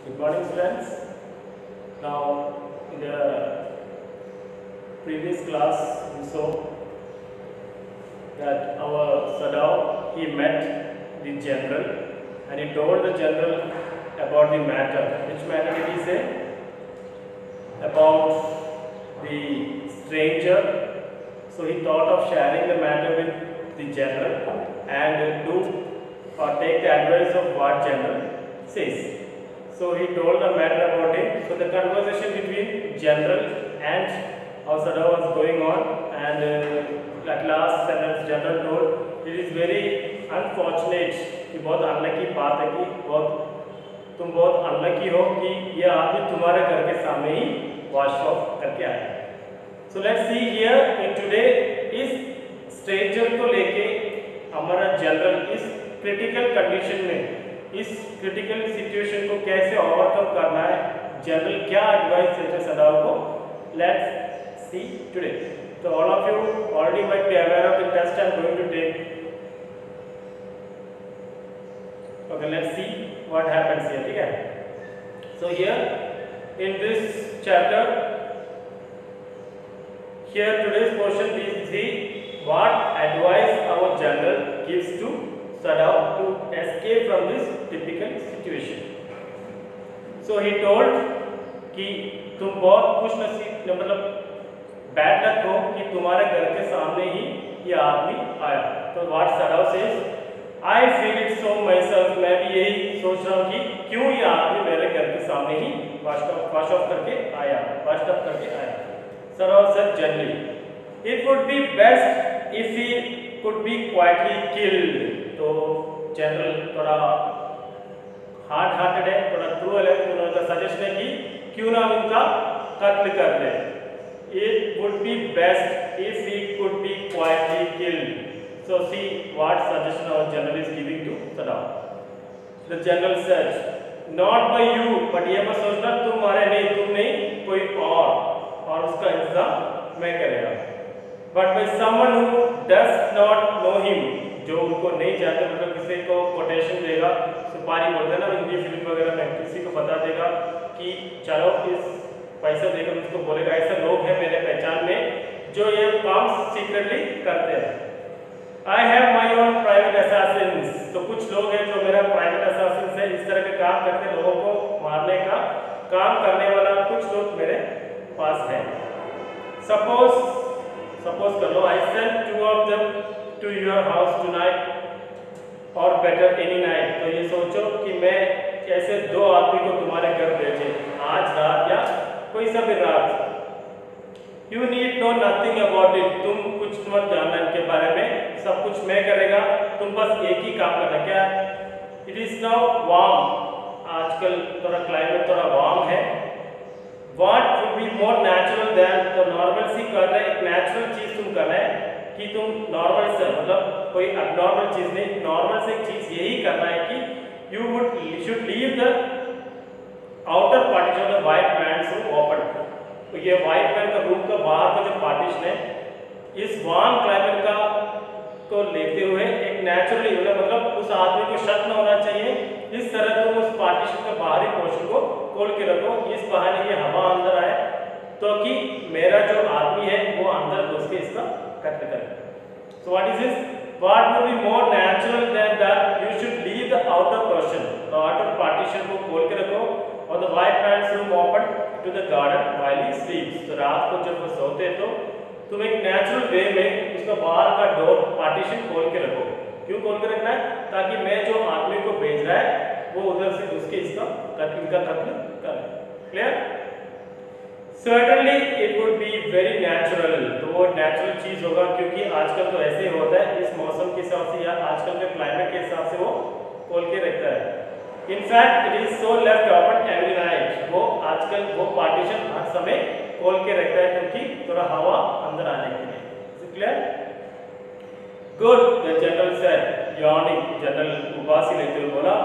Good morning, students. Now, in the previous class, we saw that our Sadao, he met the general and he told the general about the matter. Which matter did he say? About the stranger. So he thought of sharing the matter with the general and do or take the advice of what general says. So he told the matter about it. So the conversation between general and our Sadao was going on, and at last sentence general told, it is very unfortunate कि बहुत unlucky बात है कि तुम बहुत unlucky हो कि ये आदमी तुम्हारे घर के सामने ही वॉश ऑफ करके आया. So let's see here in today इस स्ट्रेंजर को लेके हमारा जनरल इस क्रिटिकल कंडीशन में इस क्रिटिकल सिचुएशन को कैसे ओवरकम करना है, जनरल क्या एडवाइस देते सदाओ को, let's see today. So all of you already might be aware of the test I am going to take. Okay, let's see what happens here. ठीक है. So here in this chapter, here today's portion we see what advice our general gives to Sadao to escape from this typical situation. So he told कि तुम बहुत खुशनसीब मतलब bad luck हो कि तुम्हारे घर के सामने ही ये आदमी आया. तो what Sadao says, I feel it so myself. मैं भी यही सोच रहा हूँ कि क्यों ये आदमी मेरे घर के सामने ही wash off करके आया, washed up करके आया. Sadao said gently, it would be best if he could be quietly killed. तो जनरल थोड़ा हार्ड हार्टेड है, थोड़ा क्रूअल है, तो उनका सजेशन है कि क्यों ना इनका कत्ल कर दे. It would be best if he could be quietly killed. So see what suggestion our general is giving to Sadao. The general said, not by you, but ये मत सोचना तुम्हारे नहीं, तुम नहीं, कोई और उसका इंतजाम मैं करेगा. But by someone who does not know him, जो उनको नहीं जानते, मतलब किसी को कोटेशन देगा, सुपारी बोलते हैं ना हिंदी फिल्म वगैरह में, किसी को बता देगा कि चलो इस पैसा देकर उसको बोलेगा ऐसे लोग हैं मेरे पहचान में जो ये काम सीक्रेटली करते हैं. I have my own private assassins. तो कुछ लोग हैं जो मेरा प्राइवेट assassins है, इस तरह के काम करते हैं, लोगों को मारने का काम करने वाला कुछ लोग मेरे पास है. Suppose कर लो, I send two of them to your house tonight or better any night. तो ये सोचो कि मैं कैसे दो आदमी को तुम्हारे घर भेजे आज रात या कोई सा भी रात. You need know nothing about it. तुम कुछ मत जानना इनके बारे में, सब कुछ मैं करेगा, तुम बस एक ही काम करना. क्या? It is now warm. आजकल थोड़ा क्लाइमेट थोड़ा वार्म है. What would be more natural than तो नॉर्मल सी कर रहे, एक नेचुरल चीज तुम कर रहे हैं कि तुम नॉर्मल से मतलब कोई अबनॉर्मल चीज नहीं, नॉर्मल से एक चीज यही करना है कि you should leave the outer partition of the white man's room open. तो ये व्हाइट मैन का रूम का बाहर का जो पार्टीशन है, इस वार्म क्लाइमेट का को लेते हुए एक नेचुरली मतलब उस आदमी को शक न होना चाहिए, इस तरह तुम उस पार्टीशन के बाहरी पोर्शन को खोल के रखो, इस बहाने ये हवा अंदर आए तो कि मेरा जो आदमी है वो अंदर घुस के इसका कत्ल करे. So what is this? What would be more natural than that you should leave the outer portion, the outer partition को खोल के रखो और the white man's room open to the garden while he sleeps. तो रात को जब वो सोते हैं तो तुम एक नेचुरल वे में उसका बाहर का डोर पार्टीशन खोल के रखो. क्यों खोल के रखना है? ताकि मैं जो आदमी को भेज रहा है वो उधर से घुस के इसका कत्ल करे. Clear? Certainly it would be very natural. तो वो नेचुरल चीज होगा क्योंकि आजकल तो ऐसे ही होता है, इस मौसम के हिसाब से या आजकल के क्लाइमेट के हिसाब से वो खोल के रखता है. In fact it is so left open every night. वो आजकल वो पार्टीशन हर समय खोल के रखता है क्योंकि थोड़ा हवा अंदर आने के लिए. Is it clear? Good, the general said, yawning. General उबासी लेते हुए बोला,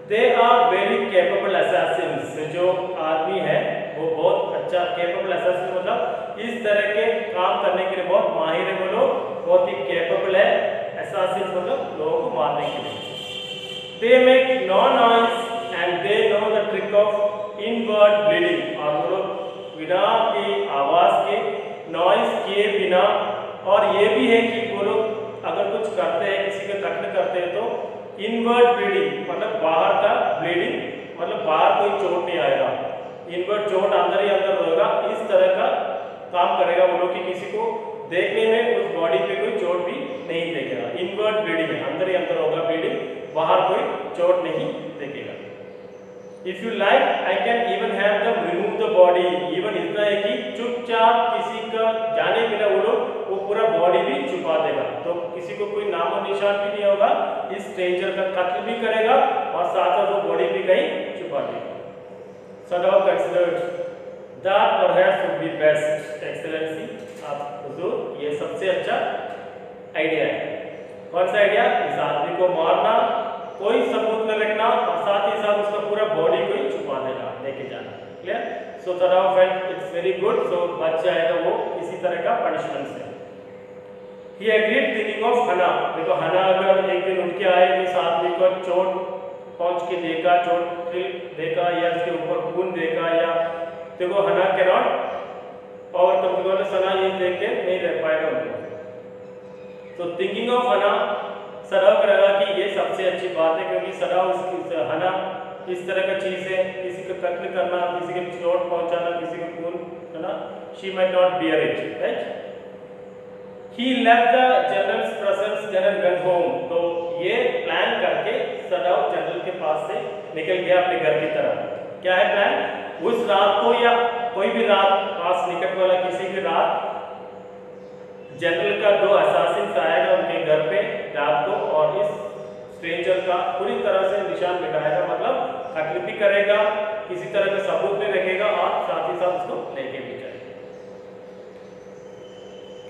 They are very capable assassins. जो आदमी है वो बहुत अच्छा capable assassin मतलब इस तरह के काम करने के लिए बहुत माहिर है, वो लोग बहुत ही capable है. Assassins मतलब लोगों को मारने के लिए. They make no noise and they know the inward bleeding, और वो लोग बिना की आवाज के, नॉइस किए बिना, और ये भी है कि वो लोग अगर कुछ करते हैं, किसी का कत्ल करते हैं तो इनवर्ड ब्लीडिंग मतलब बाहर का ब्लीडिंग, मतलब बाहर कोई चोट नहीं आएगा, इनवर्ड चोट अंदर ही अंदर होगा, इस तरह का काम करेगा वो लोग कि किसी को देखने में उस बॉडी पे कोई चोट भी नहीं देखेगा। इनवर्ड ब्लीडिंग है, अंदर ही अंदर होगा ब्लीडिंग, बाहर कोई चोट नहीं देखेगा। If you like I can even have them remove the body, even इतना है कि चुपचाप किसी का जाने बिना वो लोग वो पूरा बॉडी भी छुपा देगा, तो किसी को कोई नामो निशान भी नहीं होगा, इस स्ट्रेंजर का कत्ल भी करेगा और साथ साथ वो बॉडी भी कहीं छुपा देगा। Sadao considered that perhaps would be best, excellency, आप हुजूर ये सबसे अच्छा आइडिया है। कौन सा आइडिया? इस आदमी को मारना, कोई सबूत न रखना और साथ ही साथ उसका पूरा बॉडी को ही छुपा देना, लेके जाना। Clear? So Sadao felt it's very good, so बच जाएगा वो किसी तरह का पनिशमेंट से। ही एग्रीड थिंकिंग ऑफ हना, देखो हना अगर एक दिन उठ के आए तो इस आदमी को चोट पहुंच के देखा, चोट देखा या उसके ऊपर खून देखा, या देखो हना कैन नॉट ओवरकम बिकॉज़ हना ये देख के नहीं रह पाएगा उनको। तो थिंकिंग ऑफ हना, सदाओ करेगा कि ये सबसे अच्छी बात है, क्योंकि सदाओ इसकी हना इस तरह का चीज है, किसी का कत्ल करना, किसी के चोट पहुंचाना, किसी को खून करना, she might not bear it, right. He left the general's presence, general went home, तो ये प्लान करके सदाओ जनरल के पास से निकल गया अपने घर की तरफ। क्या है प्लान? उस रात को या कोई भी रात, पास निकट वाला किसी भी रात, जनरल का 2 असासिन्स आएगा उनके घर पे रात को और इस स्ट्रेंजर का पूरी तरह से निशान मिटाएगा, मतलब कत्ल भी करेगा, किसी तरह का सबूत भी रखेगा और साथ ही साथ उसको लेके भी जाएगा।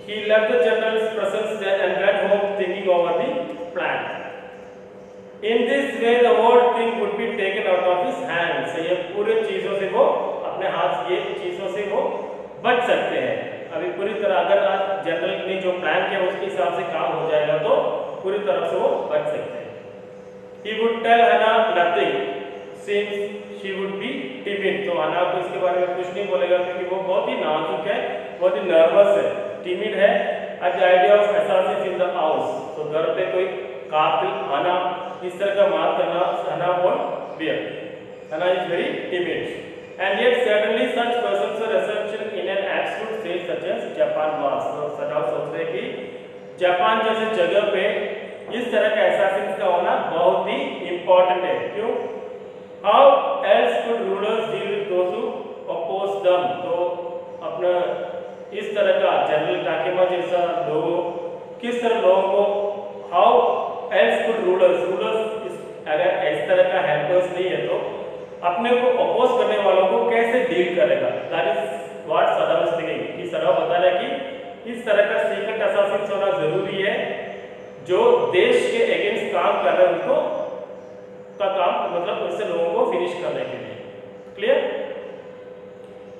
He left the general's presence and went home thinking over the plan. In this way, the whole thing would be taken out of his hands. ये पूरे चीजों से वो अपने हाथ, ये चीजों से वो बच सकते हैं। अभी पूरी तरह अगर आज जनरल ने जो प्लान किया उसके हिसाब से काम हो जाएगा तो पूरी तरह से वो बच सकते हैं। He would tell Hannah nothing since she would be timid. तो हना को इसके बारे में कुछ नहीं बोलेगा क्योंकि वो बहुत ही नाजुक है, बहुत ही नर्वस है, टिमिड है। At the idea of assassins in the house, तो घर पे कोई कातिल आना, इस तरह का मार करना हना won't bear. Hannah is very timid, and yet certainly such persons are essential in an absolute state such as Japan was. तो सदाओ सोच रहे कि जापान जैसे जगह पे इस तरह का assassins का होना बहुत ही important है। क्यों? How else could rulers deal with those who oppose them? तो अपना इस तरह का जनरल टाकेमा जैसा लोगों, किस तरह लोगों को, हाउ एल्स कुड रूलर्स अगर इस तरह का हेल्पर्स नहीं है तो अपने को अपोज करने वालों को कैसे डील करेगा? That is what Sadao is thinking, कि सदाओ बता रहा है कि इस तरह का सीक्रेट असासिन्स होना जरूरी है जो देश के अगेंस्ट काम कर रहे हैं, उनको का काम मतलब उससे लोगों को फिनिश करने के लिए। Clear?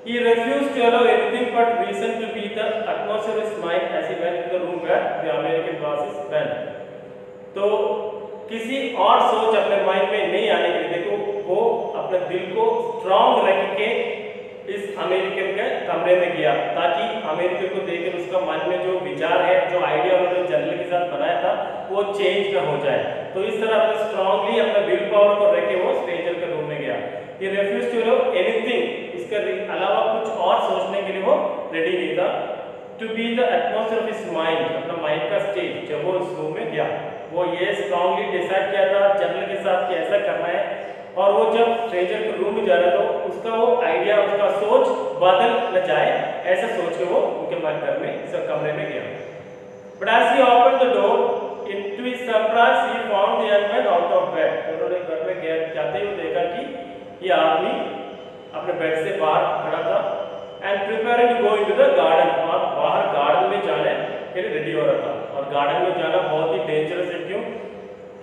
He refused to allow anything but reason to be the atmosphere of his mind as he went to the room where the American bosses went. तो किसी और सोच अपने माइंड में नहीं आने के लिए, देखो वो अपने दिल को स्ट्रॉन्ग रख के इस अमेरिकन के कमरे में गया ताकि अमेरिकन को देखकर उसका मन में जो विचार है, जो आइडिया उन्होंने जनरल के साथ बनाया था वो चेंज ना हो जाए। तो इस तरह अपने स्ट्रांगली अपने विल पावर को रख के वो स्ट्रेंजर के रूम में गया। He refused to allow anything, इसके अलावा कुछ और सोचने के लिए वो रेडी नहीं था। To be the atmosphere of his mind, अपना माइंड का स्टेट जब वो उस रूम में गया, वो ये स्ट्रांगली डिसाइड किया था जनरल के साथ कि ऐसा करना है, और वो जब स्ट्रेंजर के रूम में जा रहा था तो उसका वो आइडिया, उसका सोच बदल न जाए, ऐसा सोच के वो उनके घर में इस कमरे में गया। But as he opened the door, into his surprise he found the young man out of bed. उन्होंने घर में गया जाते ही देखा कि ये आदमी अपने बेड से बाहर खड़ा था and preparing to go into the garden, और बाहर गार्डन में जाने के लिए रेडी हो रहा था। और गार्डन में जाना बहुत ही डेंजरस है। क्यों?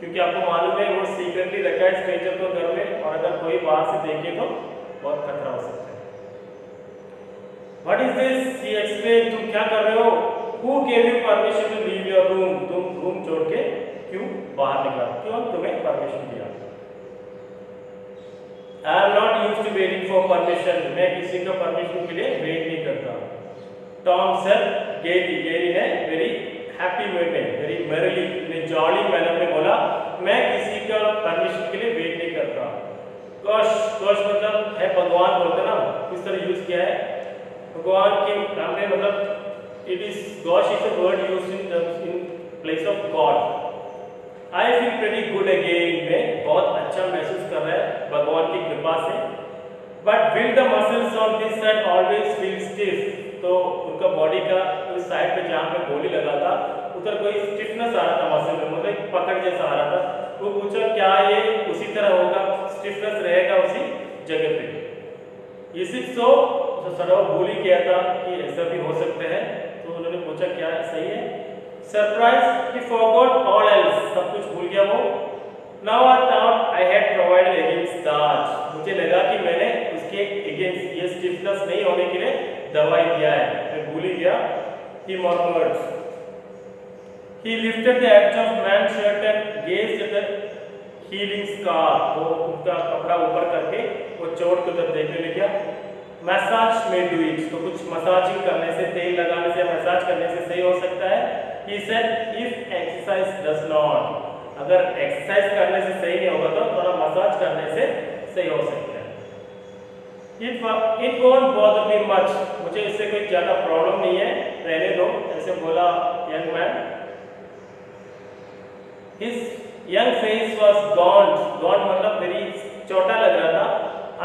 क्योंकि आपको मालूम है वो सीक्रेटली रखा है स्ट्रेंजर को घर में, और अगर कोई बाहर से देखे तो बहुत खतरा हो सकता है। What is this? He explained, तुम क्या कर रहे हो? Who gave you permission to leave your room? तुम रूम छोड़ के क्यों बाहर निकला? क्यों तुम्हें परमिशन दिया? I am not used to waiting for permission, मैं किसी का परमिशन के लिए वेट नहीं करता। टॉम सेड गेरी, गेरी ने वेरी हैप्पी वे में, वेरी मेरिली, ने जॉली मैनर में बोला, मैं किसी का परमिशन के लिए वेट नहीं करता। गॉश, गॉश मतलब है भगवान बोलते ना, किस तरह यूज किया है भगवान के नाम में, मतलब it is gosh is a word used in place of God. I feel pretty good again, में बहुत अच्छा महसूस कर रहा है भगवान की कृपा से। But will the muscles on this side always feel stiff, तो उनका बॉडी का उस साइड पे जहाँ पे गोली लगा था उधर कोई स्टिफनेस आ रहा था मसल में, मतलब एक पकड़ जैसा आ रहा था। वो पूछा क्या ये उसी तरह होगा, स्टिफनेस रहेगा उसी जगह पे। इस सो सड़ाव भूल ही किया था कि ऐसा भी हो सकता है, तो उन्होंने पूछा क्या सही है। सरप्राइज, ही फॉरगॉट ऑल एल्स, सब कुछ भूल गया वो। Now I thought I had provided against that, मुझे लगा कि मैंने उसके अगेंस्ट ये स्टिफनेस नहीं होने के लिए दवाई दिया है, मैं भूल ही गया। He murmured. He lifted the edge of man's shirt and gazed at the healing scar. वो उनका कपड़ा ऊपर करके वो चोट को तब देखने लग गया। Massage may do it, तो कुछ मसाजिंग करने से, तेल लगाने से, मसाज करने से सही हो सकता है। He said, if exercise does not, अगर एक्सरसाइज करने से सही नहीं होगा तो थोड़ा मसाज करने से सही हो सकता है। It won't bother me much, मुझे इससे कोई ज़्यादा प्रॉब्लम नहीं है, रहने दो, ऐसे बोला young man. His young face was gaunt, gaunt मतलब वेरी छोटा लग रहा था।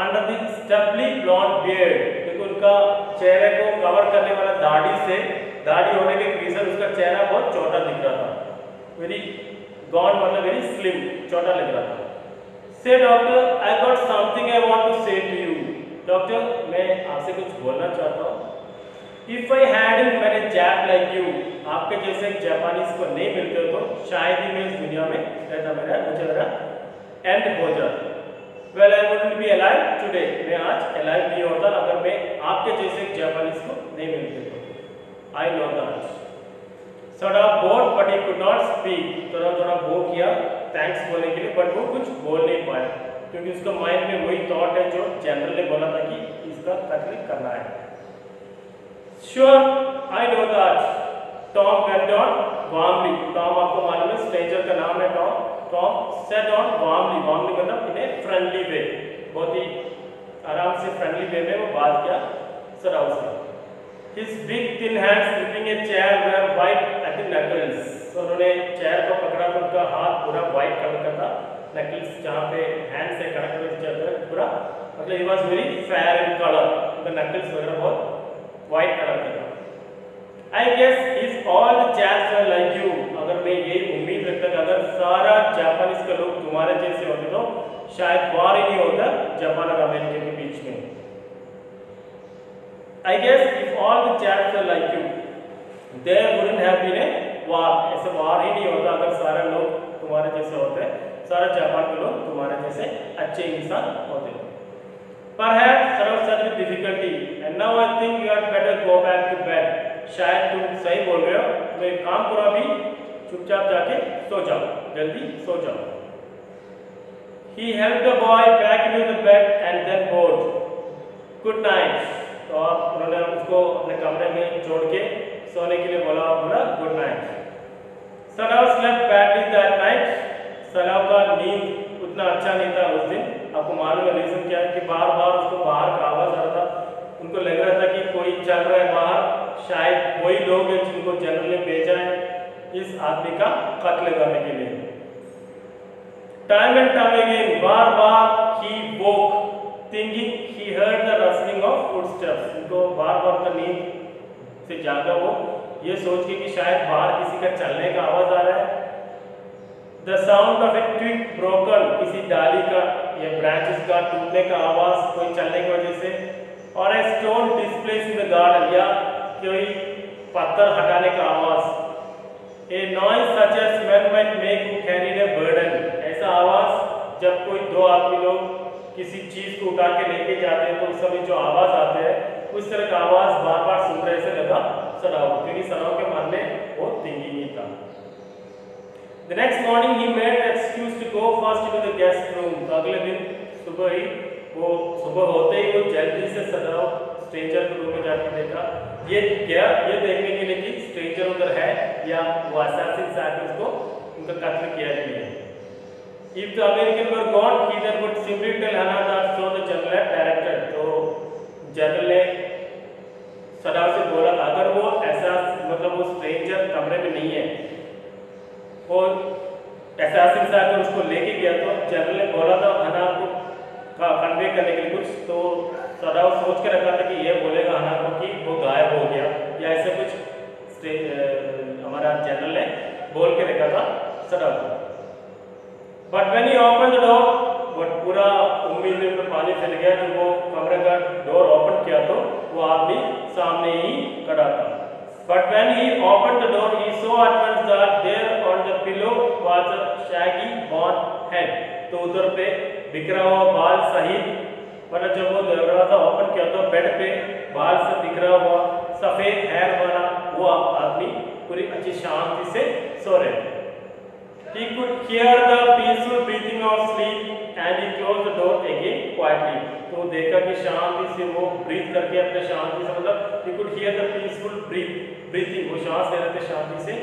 Under the stubbly blonde beard, क्योंकि उनका चेहरे को कवर करने वाला दाढ़ी से, दाढ़ी होने के रीजन उसका चेहरा बहुत छोटा दिख रहा था। वेरी गॉन्ट मतलब वेरी स्लिम, छोटा लग रहा था। Say doctor, I got something I want to say to you. Doctor, मैं आपसे कुछ बोलना चाहता हूँ। If I hadn't met a Jap like you, आपके जैसे जापानीज को नहीं मिलते तो शायद ही मैं इस दुनिया में रहता, मुझे लगा एंड हो जाता। Well, I wouldn't be alive today, मैं आज alive नहीं होता अगर मैं आपके जैसे जापानीज को नहीं मिलते तो। I know that. थोड़ा board but he could not speak, थोड़ा वो किया थैंक्स बोलने के लिए, बट वो कुछ बोल नहीं पाया क्योंकि उसका माइंड में वही थॉट है जो जनरल ने बोला था कि इसका तकलीफ करना है। Sure I know that, Tom went on warmly, Tom आपको मालूम है स्ट्रेंजर का नाम है Tom. Tom said on warmly, warmly मतलब इन ए फ्रेंडली वे, बहुत ही आराम से फ्रेंडली वे में वो बात किया सराव से। His big thin hands gripping a chair were white at the knuckles, तो उन्होंने चेयर को पकड़ा तो उनका हाथ पूरा व्हाइट कलर का था, नकल्स जहाँ पे हैंड से कनेक्ट हुए चेयर पूरा, मतलब he was very fair in color, उनका नकल्स वगैरह बहुत व्हाइट कलर का था। I guess if all the Japs were like you, अगर मैं यही उम्मीद रखता कि अगर सारा जापानीज का लोग तुम्हारे जैसे होते तो शायद वार ही नहीं होता जापान और अमेरिका के बीच में। I guess if all the Japs were like you, there wouldn't have been a war, ऐसे वार ही नहीं होता अगर सारे लोग तुम्हारे जैसे होते, सारा जापान के लोग तुम्हारे जैसे अच्छे इंसान होते। Perhaps Sarav said with difficulty, and now I think you had better go back to bed. शायद तुम सही बोल रहे हो, तो एक काम करो अभी चुपचाप जाके सो जाओ, जल्दी सो जाओ। He helped the boy back into the bed and then bowed. Good night. तो उन्होंने उसको अपने कमरे में जोड़ के सोने के लिए बोला गुड नाइट। सराव स्लेप्ट बैडली दैट नाइट, सराव का नींद उतना अच्छा नहीं था उस दिन। आपको मालूम है रीजन क्या है कि बार बार उसको बाहर का आवाज आ रहा था, उनको लग रहा था कि कोई चल रहा है बाहर, शायद वही लोग हैं जिनको जनरल ने भेजा है इस आदमी का कत्ल करने के लिए। Time and time again, bar bar he woke thinking he heard the rustling of footsteps, उनको बार बार का नींद से जागा वो ये सोच के कि शायद बाहर किसी का चलने का आवाज आ रहा है। The sound of a twig broken, किसी डाली का या ब्रांचेस का टूटने का आवाज कोई चलने की वजह से, और a stone displaced in the garden, या कोई पत्थर हटाने का आवाज। A noise such as men might make who carried a burden, ऐसा आवाज जब कोई दो आदमी लोग किसी चीज को उठा के लेके जाते हैं तो उस समय जो आवाज आते हैं उस तरह का आवाज बार बार सुन रहे से लगा सराव, क्योंकि सराव के मन में वो थिंकिंग ही था। The next morning he made an excuse to go first into the guest room, तो अगले दिन सुबह ही वो सुबह होते ही वो जल्दी से सदाव स्ट्रेंजर के रूम में जाके देखा, ये क्या, ये देखने के लिए कि स्ट्रेंजर उधर है या वो असैसिन साहब उसको उनका कत्ल किया कि नहीं। If the American were gone, he then would simply tell Hannah that so the general had directed. तो जनरल ने सदाव से बोला अगर वो ऐसा मतलब वो स्ट्रेंजर कमरे में नहीं है और असैसिन साहब उसको लेके गया, तो जनरल ने बोला था हना को कन्वे करने के लिए कुछ, तो सदाव सोच के रखा था कि ये बोलेगा हना को कि वो गायब हो गया या ऐसे कुछ हमारा जनरल ने बोल के रखा था सदाव को। But when he open the door, but पूरा उम्मीद में पानी फैल गया, जब वो कमरे का डोर ओपन किया तो वो आदमी सामने ही खड़ा था। But when he open the door he saw at once that there on the pillow was a shaggy blond head, तो उधर पे बिखरा हुआ बाल सहित, मतलब जब वो दरवाजा ओपन किया तो बेड पे बाल से बिखरा हुआ सफेद हेयर वाला वो आदमी पूरी अच्छी शांति से सो रहे थे। He could hear the peaceful breathing of sleep and he closed the door again quietly. तो देखा कि शांति से वो ब्रीथ करके अपने शांति से, मतलब he could hear the peaceful breathing, वो सांस ले रहे थे शांति से,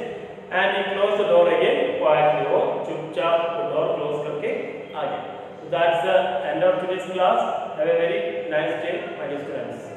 and he closed the door again quietly, वो चुपचाप वो डोर क्लोज करके आ गया। So that's the end of today's class. Have a very nice day, my dear students.